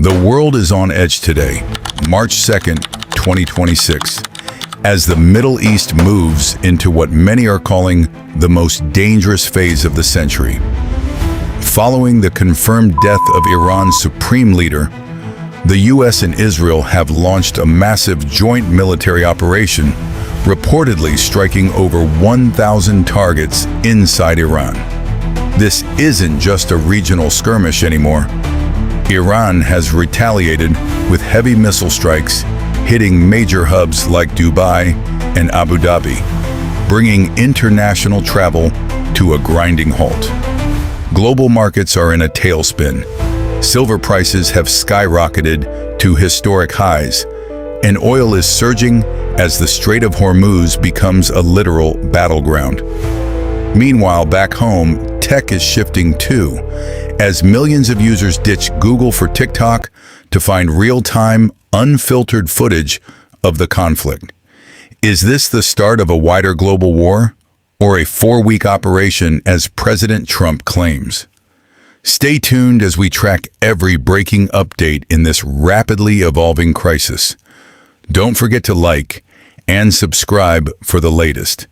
The world is on edge today, March 2nd, 2026, as the Middle East moves into what many are calling the most dangerous phase of the century. Following the confirmed death of Iran's supreme leader, the US and Israel have launched a massive joint military operation, reportedly striking over 1,000 targets inside Iran. This isn't just a regional skirmish anymore. Iran has retaliated with heavy missile strikes, hitting major hubs like Dubai and Abu Dhabi, bringing international travel to a grinding halt. Global markets are in a tailspin. Silver prices have skyrocketed to historic highs, and oil is surging as the Strait of Hormuz becomes a literal battleground. Meanwhile, back home, tech is shifting too, as millions of users ditch Google for TikTok to find real-time, unfiltered footage of the conflict. Is this the start of a wider global war, or a 4-week operation as President Trump claims? Stay tuned as we track every breaking update in this rapidly evolving crisis. Don't forget to like and subscribe for the latest.